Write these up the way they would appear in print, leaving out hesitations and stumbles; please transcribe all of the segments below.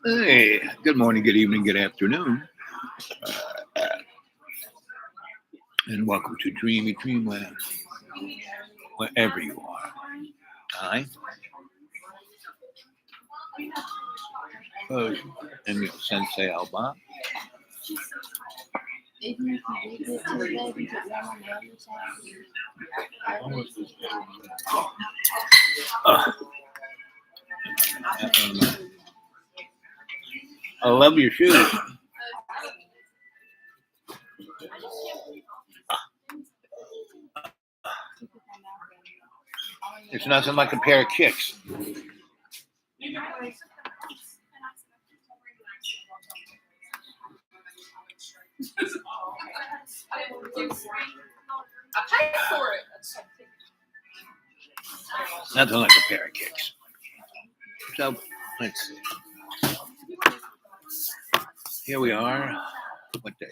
Hey, good morning, good evening, good afternoon, and welcome to Dreamy Dreamland, wherever you are. I am your Sensei Alba. Even if you do get to the bed and put one on the other side. I love your shoes. It's nothing like a pair of kicks. I paid for it. Nothing like a pair of kicks. So, let's see. Here we are. What day?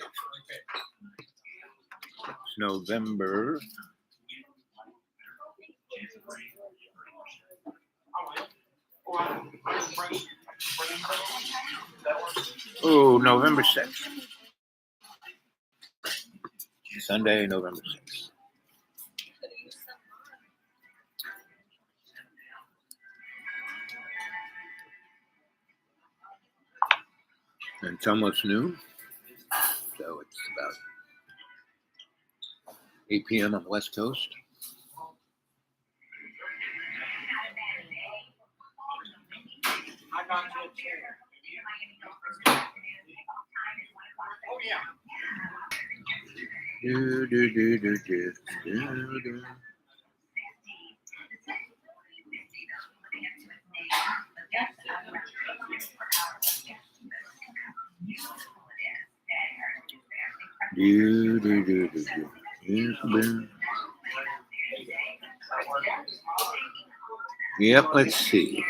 It's November. Oh, November 6th. Sunday, November 6th. And it's almost noon. So it's about 8 p.m. on the West Coast. Do, do, do, do, do, do, do. Do, do, do, do, do. Yes, man. Yep, let's see.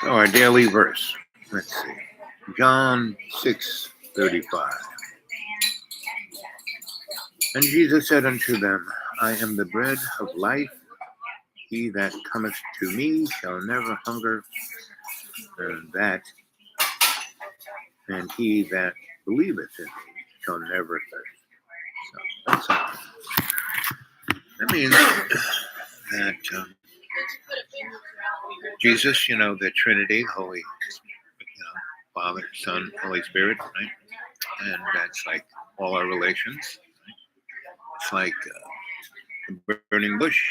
Our daily verse. Let's see. John 6:35. And Jesus said unto them, I am the bread of life. He that cometh to me shall never hunger, and he that believeth in me shall never thirst. So that's all. That means that Jesus, the Trinity, Holy, Father, Son, Holy Spirit, right? And that's like all our relations. Right? It's like a burning bush,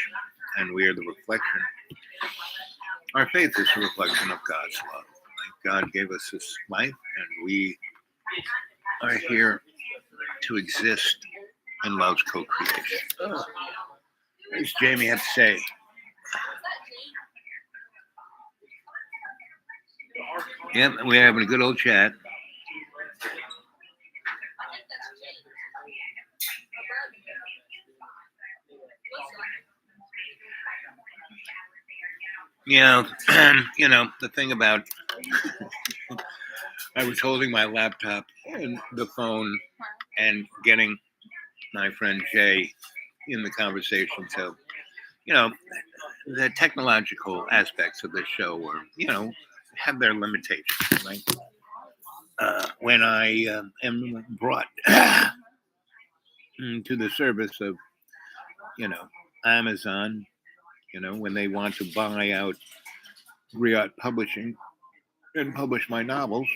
and we are the reflection. Our faith is a reflection of God's love. Right? God gave us this life, and we are here to exist in love's co-creation. What does Jamie have to say? Yep, we're having a good old chat. The thing about I was holding my laptop and the phone and getting my friend Jay in the conversation. So, the technological aspects of this show were, have their limitations, right? When I am brought to the service of, Amazon, when they want to buy out Riot Publishing and publish my novels,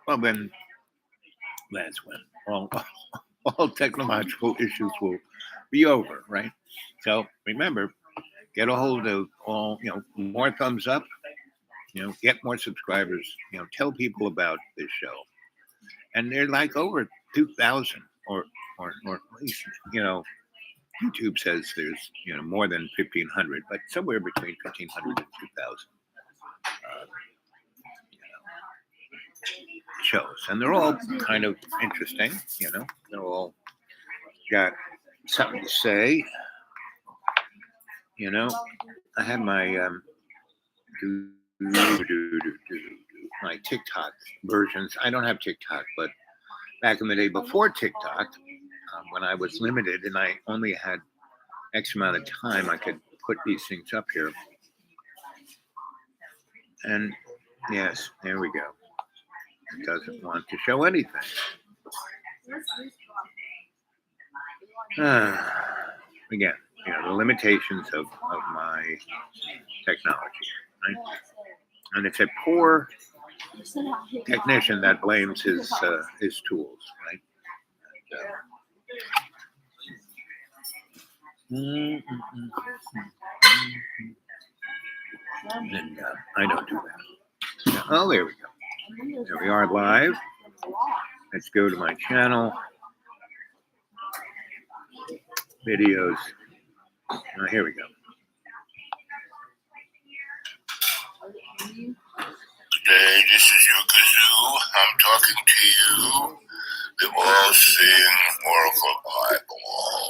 well, then that's when all technological issues will be over, right? So remember, get a hold of all, more thumbs up, get more subscribers, tell people about this show. And they're like over 2,000 or at least, YouTube says there's, more than 1,500, but somewhere between 1,500 and 2,000 shows. And they're all kind of interesting, they're all got something to say. You know, I had my my TikTok versions. I don't have TikTok, but back in the day before TikTok, when I was limited and I only had X amount of time, I could put these things up here. And yes, there we go. It doesn't want to show anything. Again, the limitations of my technology, right? And it's a poor technician that blames his tools, right? And I don't do that. Oh, there we go. There we are live. Let's go to my channel. Videos. Here we go. Today, this is your kazoo. I'm talking to you, the all-seeing Oracle Eyeball.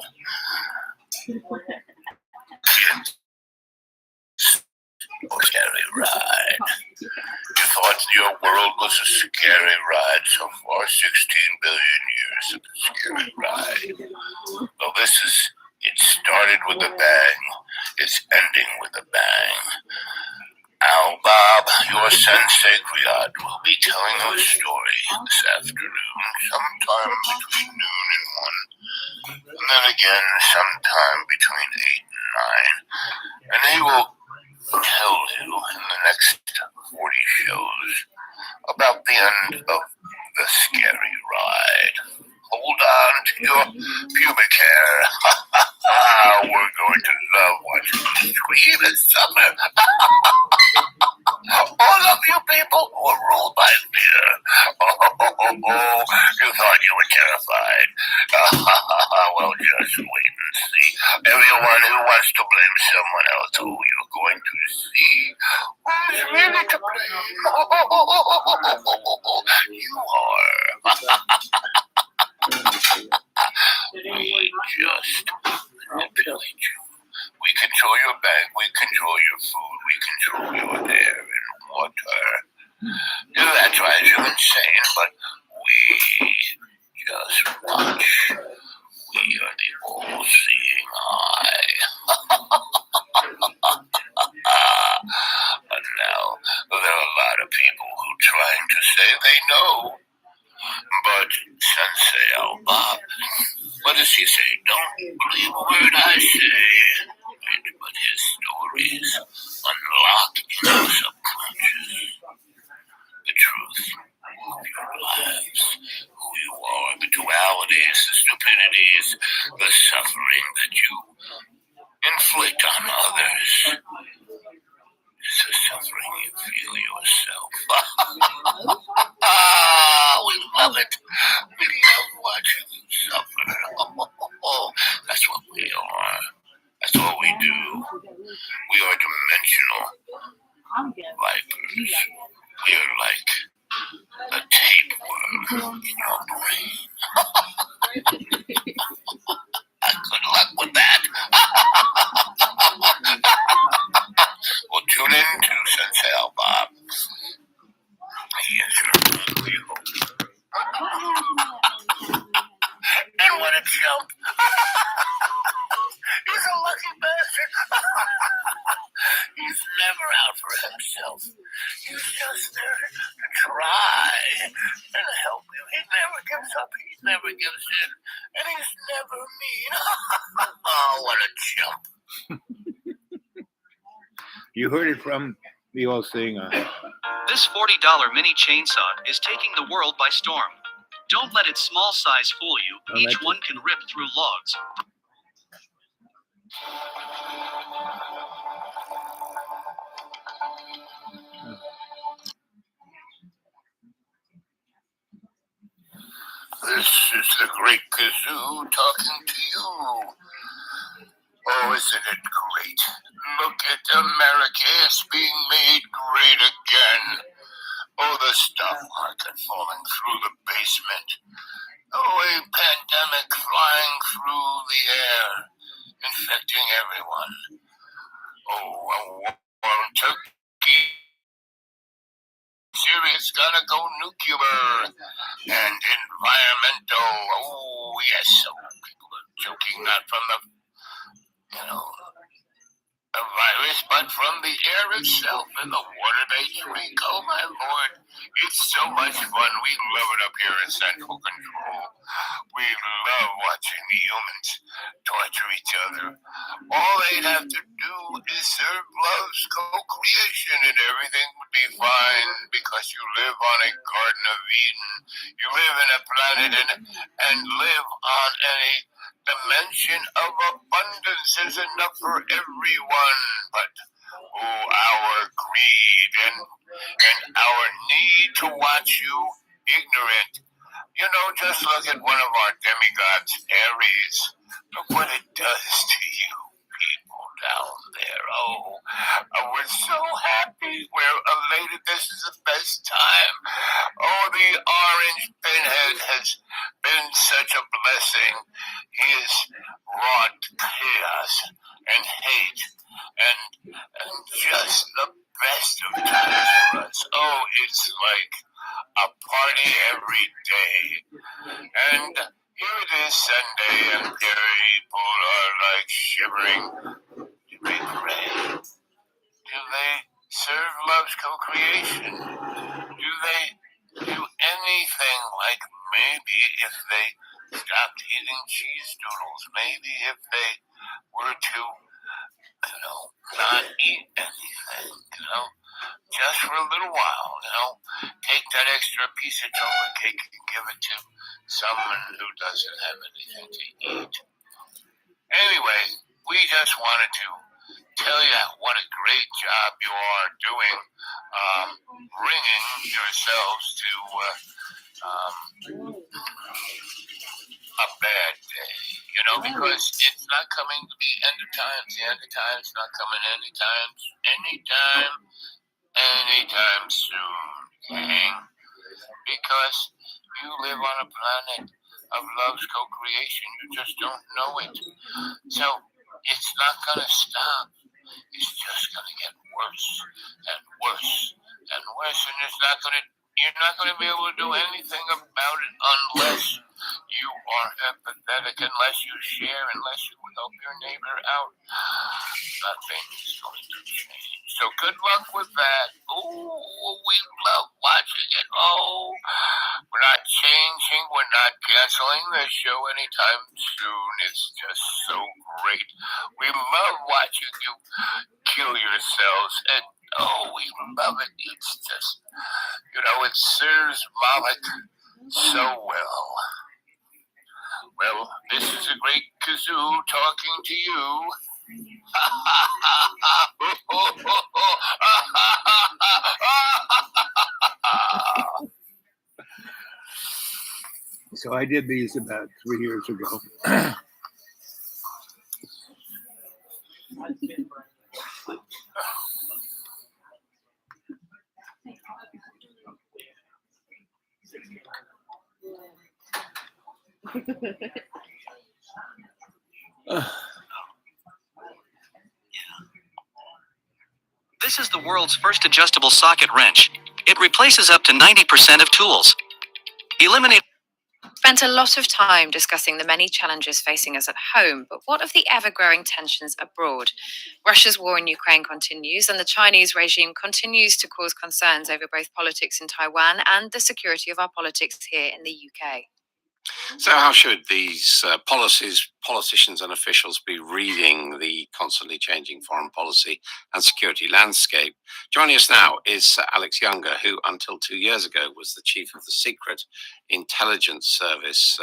Scary ride. You thought your world was a scary ride so far, 16 billion years of a scary ride. Well, it started with a bang. It's ending with a bang. Al Bob, your sensei Griot, will be telling you a story this afternoon, sometime between noon and 1, and then again sometime between 8 and 9, and he will tell you in the next 40 shows about the end of the scary ride. Hold on to your pubic hair. We're going to love watching you scream and suffer. All of you people who are ruled by fear. You thought you were terrified. Well, just wait and see. Everyone who wants to blame someone else, who you're going to see who's really to blame. You are. We just manipulate you. We control your bank, we control your food, we control your air and water. That drives you insane, but we just watch. We are the all-seeing eye. And now, there are a lot of people who are trying to say they know. But Sensei Al Bob, what does he say? Don't believe a word I say. But his stories unlock in your subconscious the truth of your lives, who you are, the dualities, the stupidities, the suffering that you inflict on others. It's the suffering you feel yourself. We love it. We love watching you suffer. That's what we are. That's all we do. We are dimensional vipers. We are like a tapeworm in your brain. Good luck with that. Well, tune in to Sensei Al Bob. He is your only hope. And what a jump. He's a lucky bastard. He's never out for himself. He's just there to try and help you. He never gives up. He never gives in. And he's never mean. Oh, what a jump. You heard it from the all-seeing eye. This $40 mini chainsaw is taking the world by storm. Don't let its small size fool you. Each one can rip through logs. This is the great kazoo talking to you. Oh, isn't it great? Look at America, it's being made great again. Oh, the stock market falling through the basement. Oh, a pandemic flying through the air, infecting everyone. Oh, a warm turkey serious gonna go nuclear and environmental. Oh, yes. So people are joking, not from the virus, but from the air itself and the water they drink. Oh, my Lord. It's so much fun. We love it up here in Central Control. We love watching the humans torture each other. All they'd have to do is serve love's co-creation and everything would be fine because you live on a Garden of Eden. You live in a planet and live on a dimension of abundance. There's enough for everyone. But our greed and our need to watch you ignorant. Just look at one of our demigods, Aries. Look what it does to you people down there. Oh, we're so happy. We're elated. This is the best time. Oh, the orange pinhead has been such a blessing. He has wrought chaos and hate and just the best of times for us. Oh, it's like a party every day. And here it is Sunday, and people are like shivering. Do they pray? Do they serve love's co-creation? Do they do anything like maybe if they stopped eating cheese doodles? Maybe if they were to, not eat anything, just for a little while, take that extra piece of chocolate cake and give it to someone who doesn't have anything to eat. Anyway, we just wanted to tell you what a great job you are doing, bringing yourselves to a bad day, because it's not coming to be end of times. The end of times not coming anytime soon, gang. Because you live on a planet of love's co-creation. You just don't know it. So it's not going to stop. It's just going to get worse and worse and worse. And you're not going to be able to do anything about it unless you are empathetic, unless you share, unless you help your neighbor out. Nothing is going to change. So good luck with that. Oh, we love watching it. Oh, we're not changing. We're not canceling the show anytime soon. It's just so great. We love watching you kill yourselves. And we love it. It's just, it serves Moloch so well. Well, this is a great kazoo talking to you. So I did these about 3 years ago. This is the world's first adjustable socket wrench. It replaces up to 90% of tools. Eliminate. Spent a lot of time discussing the many challenges facing us at home, but what of the ever-growing tensions abroad? Russia's war in Ukraine continues, and the Chinese regime continues to cause concerns over both politics in Taiwan and the security of our politics here in the UK. So how should these politicians and officials be reading the constantly changing foreign policy and security landscape? Joining us now is Alex Younger, who until 2 years ago was the chief of the Secret Intelligence Service,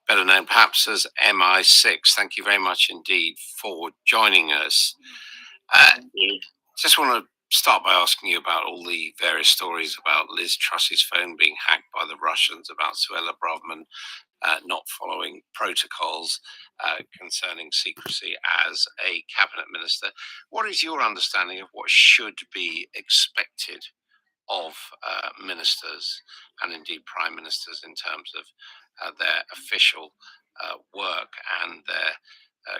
better known perhaps as MI6. Thank you very much indeed for joining us. Just want to start by asking you about all the various stories about Liz Truss's phone being hacked by the Russians, about Suella Braverman not following protocols concerning secrecy as a cabinet minister. What is your understanding of what should be expected of ministers and indeed prime ministers in terms of their official work and their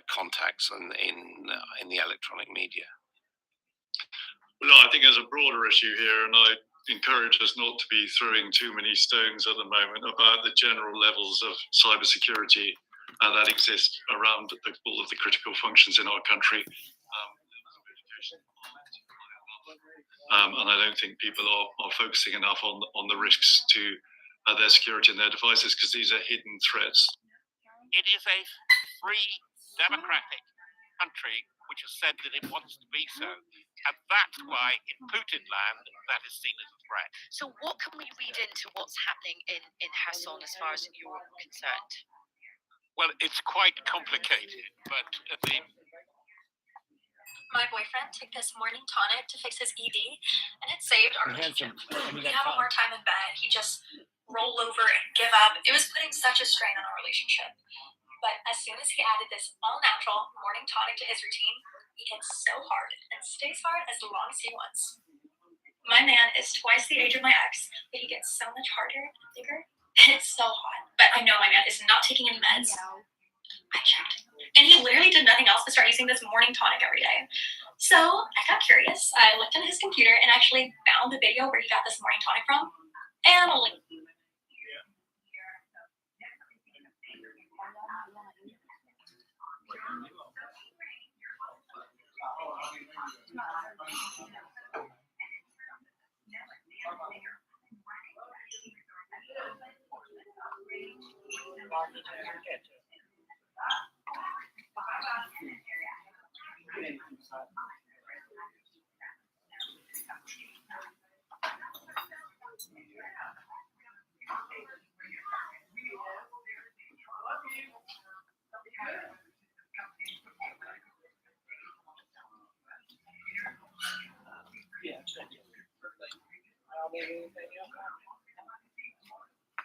contacts in the electronic media? No, I think there's a broader issue here, and I encourage us not to be throwing too many stones at the moment about the general levels of cybersecurity that exist around all of the critical functions in our country. And I don't think people are focusing enough on the risks to their security and their devices, because these are hidden threats. It is a free, democratic country which has said that it wants to be so. And that's why in Putin land, that is seen as a threat. So what can we read into what's happening in Kherson as far as you're concerned? Well, it's quite complicated, but My boyfriend took this morning tonic to fix his ED, and it saved our relationship. We have a hard time in bed. He just roll over and give up. It was putting such a strain on our relationship. But as soon as he added this all-natural morning tonic to his routine, he gets so hard and stays hard as long as he wants. My man is twice the age of my ex, but he gets so much harder and bigger. And it's so hot. But I know my man is not taking any meds. I checked. And he literally did nothing else but start using this morning tonic every day. So I got curious. I looked on his computer and actually found the video where he got this morning tonic from. And I'll link.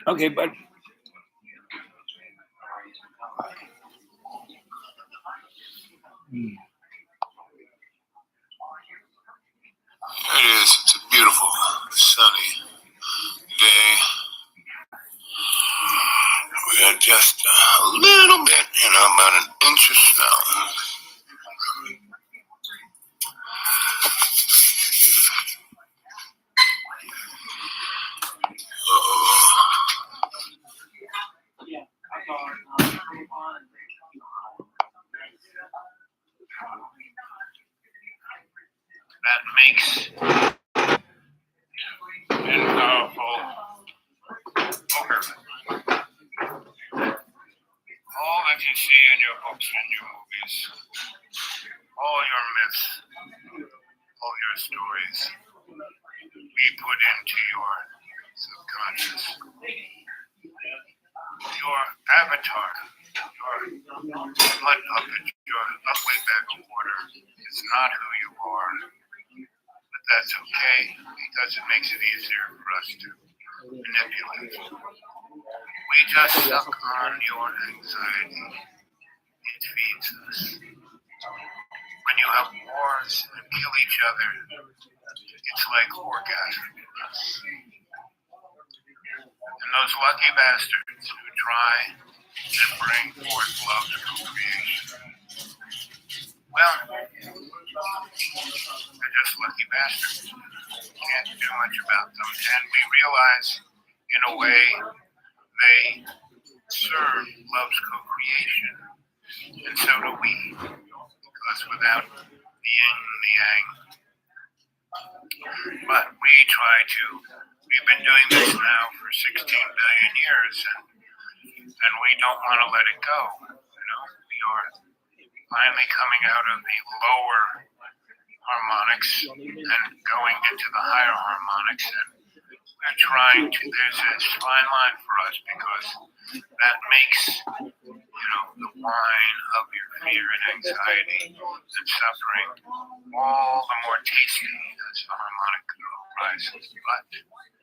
Okay, but it is. It's a beautiful, sunny day. We had just a little bit, about an inch of snow. That makes and powerful poker. All that you see in your books and your movies, all your myths, all your stories, we put into your subconscious. Your avatar, your mud puppet, your ugly bag of water is not who you are. But that's okay, because it makes it easier for us to manipulate. We just suck on your anxiety. It feeds us. When you have wars and kill each other, it's like orgasming us. And those lucky bastards who try and bring forth love's co-creation, well, they're just lucky bastards. Can't do much about them. And we realize, in a way, they serve love's co-creation. And so do we. Because without the yin and the yang. But we try to. We've been doing this now for 16 billion years, and we don't want to let it go. We are finally coming out of the lower harmonics and going into the higher harmonics, and we're trying to. There's a fine line for us, because that makes the wine of your fear and anxiety and suffering all the more tasty as the harmonic rises. But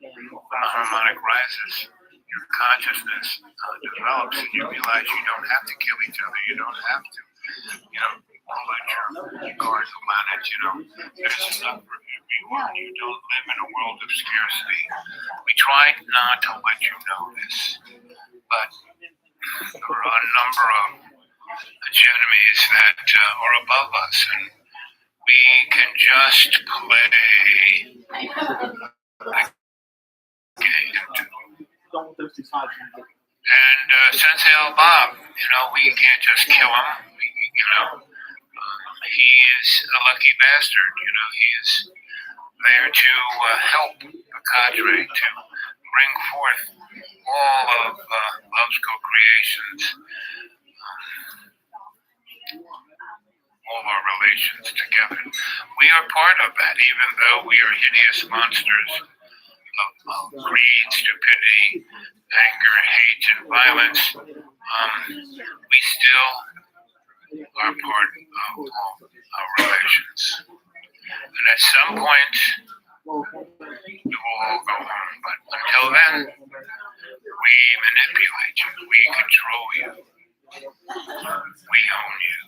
when the harmonic rises, your consciousness develops, and you realize you don't have to kill each other. You don't have to, pollute your garden planet. There's enough for everyone. You don't live in a world of scarcity. We try not to let you know this, but there are a number of academies that are above us, and we can just play the game. And Sensei Bob, we can't just kill him. He is a lucky bastard. He is there to help the cadre to bring forth all of Love's co-creations, all our relations together. We are part of that, even though we are hideous monsters of greed, stupidity, anger, hate, and violence. We still are part of all our relations. And at some point, we will all go home. But until then, we manipulate you. We control you. We own you.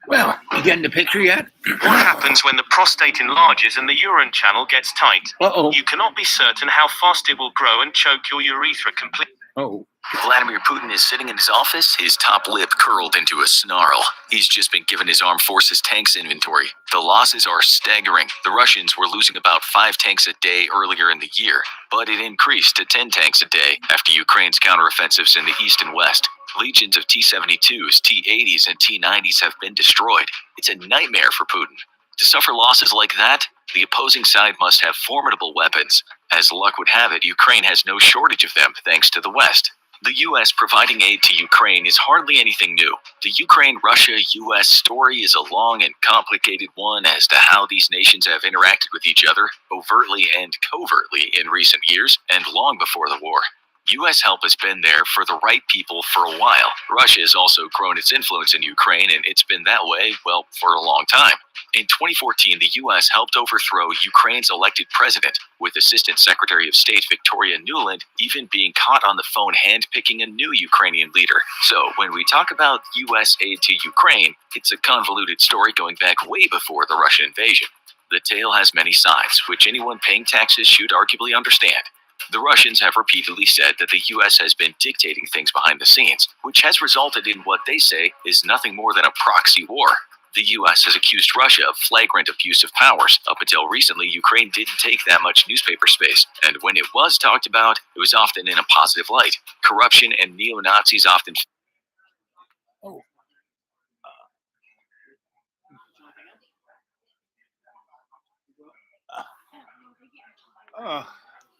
Well, you getting the picture yet? What happens when the prostate enlarges and the urine channel gets tight? Uh-oh. You cannot be certain how fast it will grow and choke your urethra completely. Oh. Vladimir Putin is sitting in his office, his top lip curled into a snarl. He's just been given his armed forces tanks inventory. The losses are staggering. The Russians were losing about 5 tanks a day earlier in the year, but it increased to 10 tanks a day after Ukraine's counteroffensives in the east and west. Legions of T-72s, T-80s, and T-90s have been destroyed. It's a nightmare for Putin. To suffer losses like that, the opposing side must have formidable weapons. As luck would have it, Ukraine has no shortage of them, thanks to the West. The U.S. providing aid to Ukraine is hardly anything new. The Ukraine-Russia-U.S. story is a long and complicated one as to how these nations have interacted with each other, overtly and covertly, in recent years, and long before the war. U.S. help has been there for the right people for a while. Russia has also grown its influence in Ukraine, and it's been that way, well, for a long time. In 2014, the U.S. helped overthrow Ukraine's elected president, with Assistant Secretary of State Victoria Nuland even being caught on the phone handpicking a new Ukrainian leader. So when we talk about U.S. aid to Ukraine, it's a convoluted story going back way before the Russian invasion. The tale has many sides, which anyone paying taxes should arguably understand. The Russians have repeatedly said that the U.S. has been dictating things behind the scenes, which has resulted in what they say is nothing more than a proxy war. The U.S. has accused Russia of flagrant abuse of powers. Up until recently, Ukraine didn't take that much newspaper space, and when it was talked about, it was often in a positive light. Corruption and neo-Nazis often...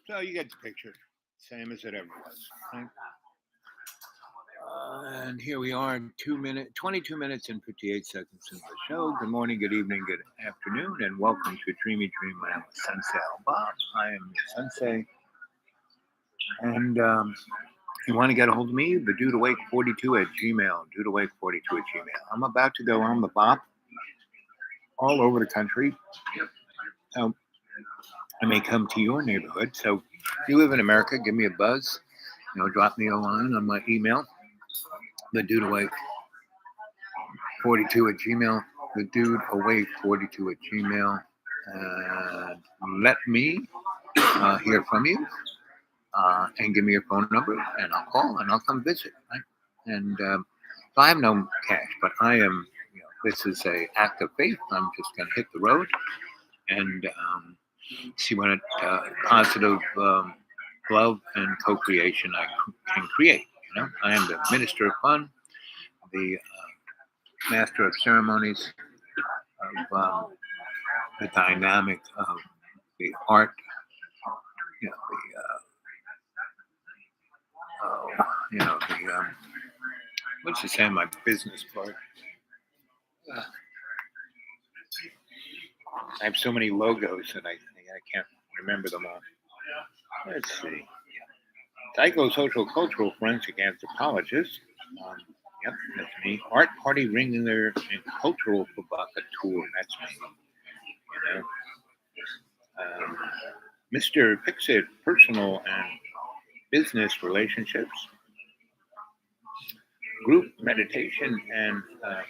So you get the picture. Same as it ever was. Right? And here we are, 22 minutes and 58 seconds into the show. Good morning, good evening, good afternoon, and welcome to Dreamy Dreamland with Sensei Bob. I am your sensei. And you want to get a hold of me, the dudeawake42 at Gmail, dudeawake42 at Gmail. I'm about to go on the bop all over the country. So I may come to your neighborhood. So if you live in America, give me a buzz. Drop me a line on my email, the dudeawake42 at Gmail, the dudeawake42 at Gmail. And let me hear from you. And give me your phone number, and I'll call, and I'll come visit. Right? And so I have no cash, but I am. This is a act of faith. I'm just going to hit the road and see what positive love and co-creation I can create. I am the minister of fun, the master of ceremonies, of the dynamic of the art. What's to say my business part? I have so many logos and I can't remember them all. Let's see. Psychosocial cultural forensic anthropologist. Yep, that's me. Art party ringleader and cultural provocateur. That's me. Mr. Fix-It, personal and business relationships, group meditation and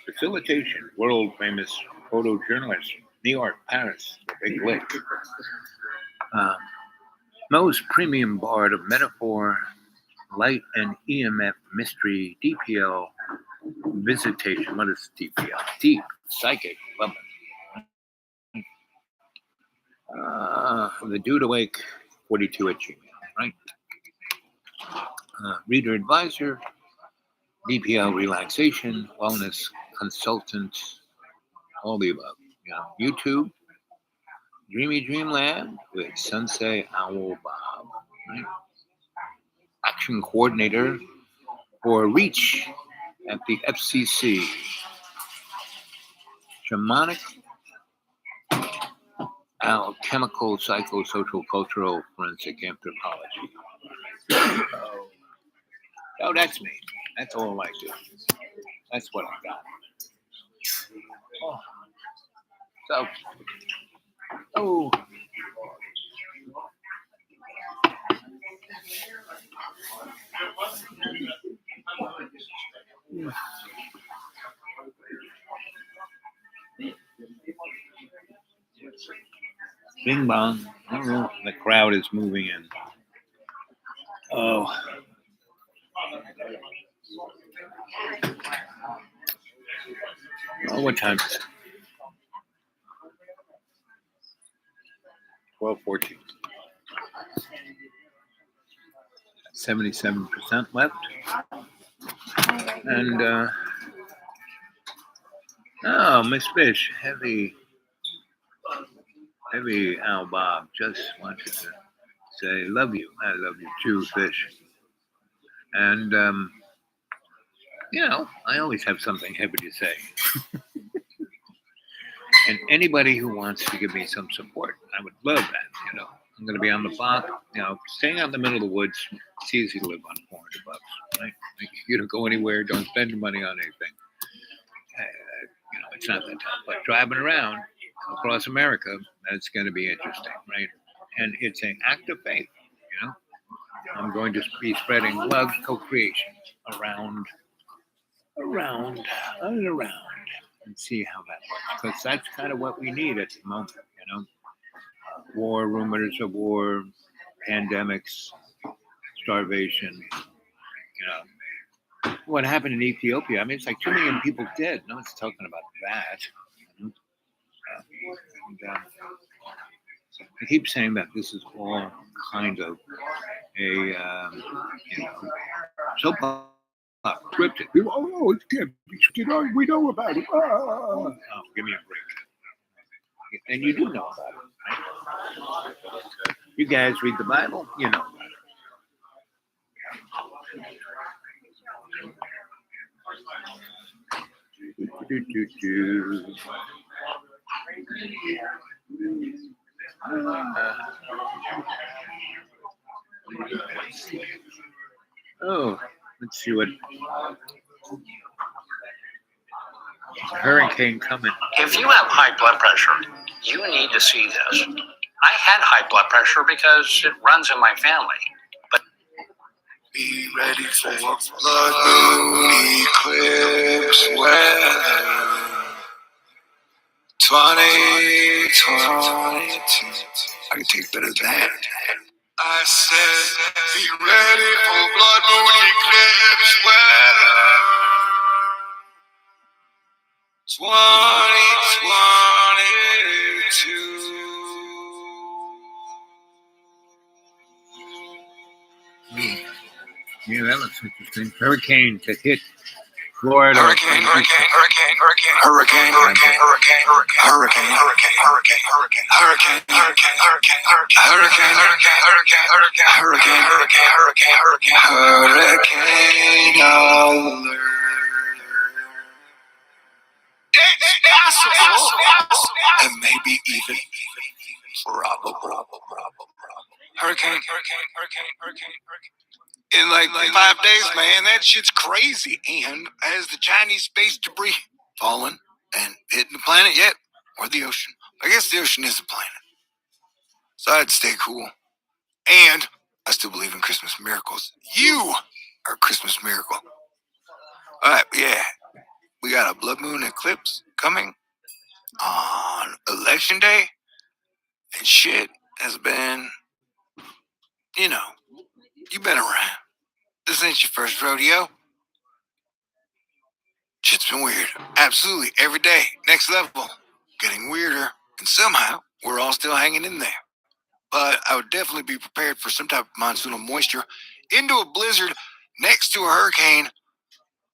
facilitation, world famous photojournalist, New York, Paris, the Big Lick. Most premium bard of metaphor, light and EMF mystery, DPL, Visitation. What is DPI? Deep psychic weapon. The Dude Awake 42 at Gmail, right? Reader advisor, DPL relaxation, wellness consultant, all the above. YouTube, Dreamy Dreamland with Sensei Owl Bob, right? Action coordinator for Reach at the FCC. Shamanic, alchemical, psychosocial, cultural, forensic anthropology. Oh, that's me. That's all I do. That's what I got. Oh. So, oh. Bing bong. The crowd is moving in. Oh. Oh, what time is it? 12:14. 77% left. And, oh, Miss Fish, heavy Al Bob just wanted to say, love you. I love you too, Fish. And, I always have something heavy to say. And anybody who wants to give me some support, I would love that. I'm going to be on the block, staying out in the middle of the woods. It's easy to live on $400, right? You don't go anywhere, don't spend your money on anything. It's not that tough. But driving around across America, that's going to be interesting, right? And it's an act of faith, I'm going to be spreading love, co-creation around, and see how that works. Because that's kind of what we need at the moment, War, rumors of war, pandemics, starvation, What happened in Ethiopia? I mean, it's like 2 million people dead. No one's talking about that. I keep saying that this is all kind of a, soap opera, scripted. Oh, it can't be scripted. We know about it. Oh, give me a break. And you do know about it, right? You guys read the Bible, you know about it. Oh, let's see what hurricane coming. If you have high blood pressure, you need to see this. I had high blood pressure because it runs in my family. But be ready for blood moon eclipse weather 2022. I can take better than that. I said, be ready for blood moon eclipse weather 2022. Yeah, that looks interesting. Hurricane to hit Florida. Hurricane. And maybe even probable. Hurricane. In like 5 days, man, that shit's crazy. And has the Chinese space debris fallen and hitting the planet yet? Or the ocean? I guess the ocean is a planet. So I'd stay cool. And I still believe in Christmas miracles. You are a Christmas miracle. All right, yeah. We got a blood moon eclipse coming on election day. And shit has been, you've been around. This ain't your first rodeo. Shit's been weird. Absolutely every day. Next level. Getting weirder. And somehow, we're all still hanging in there. But I would definitely be prepared for some type of monsoonal moisture into a blizzard next to a hurricane.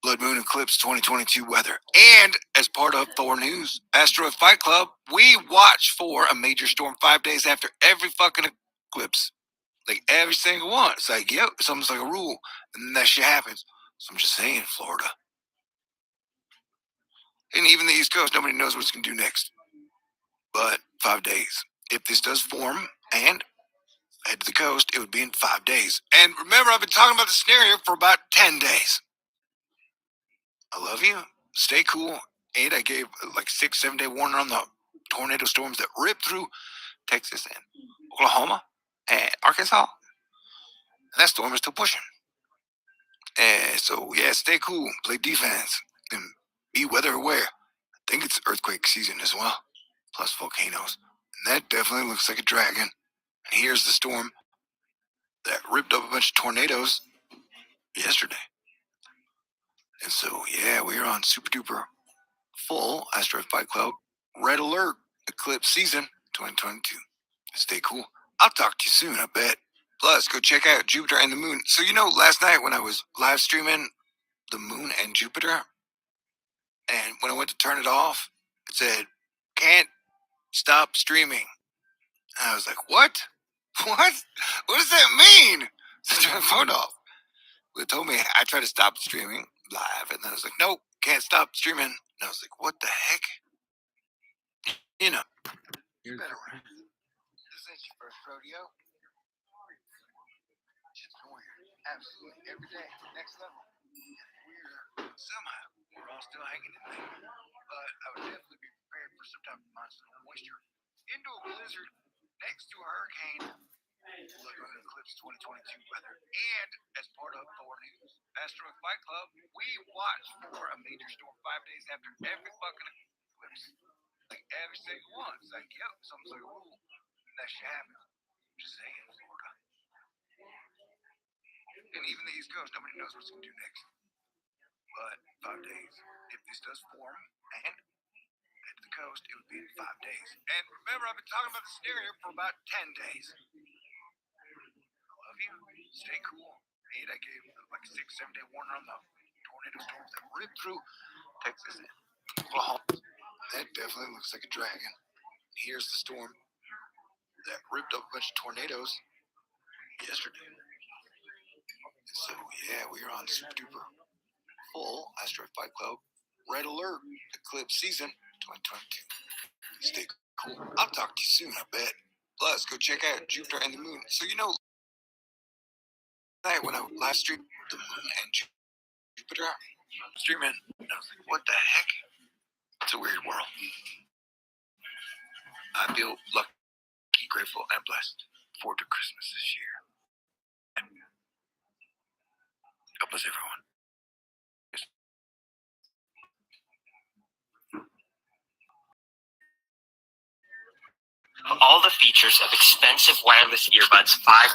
Blood Moon Eclipse 2022 weather. And as part of Thor News, Asteroid Fight Club, we watch for a major storm 5 days after every fucking eclipse. Like every single one. It's like, yep, it's almost like a rule. And then that shit happens. So I'm just saying, Florida. And even the East Coast, nobody knows what it's going to do next. But 5 days. If this does form and head to the coast, it would be in 5 days. And remember, I've been talking about the scenario for about 10 days. I love you. Stay cool. And I gave like 6-7 day warning on the tornado storms that ripped through Texas and Oklahoma and Arkansas. And that storm is still pushing. And so, yeah, stay cool. Play defense. And be weather aware. I think it's earthquake season as well. Plus volcanoes. And that definitely looks like a dragon. And here's the storm that ripped up a bunch of tornadoes yesterday. And so, yeah, we're on super duper full Asteroid Fight Club red alert eclipse season 2022. Stay cool. I'll talk to you soon, I bet. Plus, go check out Jupiter and the moon. So, last night when I was live streaming the moon and Jupiter, and when I went to turn it off, it said, can't stop streaming. And I was like, what? What? What does that mean? So I turned the phone off. It told me I tried to stop streaming live, and then I was like, nope, can't stop streaming. And I was like, what the heck? You better run. This ain't your first rodeo. Shit's been weird. Absolutely every day. Next level. Weirder. Somehow, we're all still hanging in there. But I would definitely be prepared for some type of monsoonal moisture into a blizzard next to a hurricane. Blood Moon Eclipse 2022 weather. And as part of Thor News, Asteroid Fight Club, we watch for a major storm 5 days after every fucking eclipse. Like every single one. It's like, yep, something's like a rule. And that shit happens. Just saying, Florida. And even the East Coast, nobody knows what's going to do next. But 5 days. If this does form and head to the coast, it would be in 5 days. And remember, I've been talking about the scenario for about 10 days. I love you. Stay cool. And I gave like 6-7 day warning on the tornado storms that ripped through Texas and Oklahoma. That definitely looks like a dragon. Here's the storm that ripped up a bunch of tornadoes yesterday. And so, yeah, we're on super duper full Asteroid Fight Club red alert eclipse season 2022. Stay cool. I'll talk to you soon, I bet. Plus, go check out Jupiter and the moon. So, night when I live streamed the moon and Jupiter streaming, and I was like, what the heck? It's a weird world. I feel lucky, grateful, and blessed forward to Christmas this year. And God bless everyone. All the features of expensive wireless earbuds 5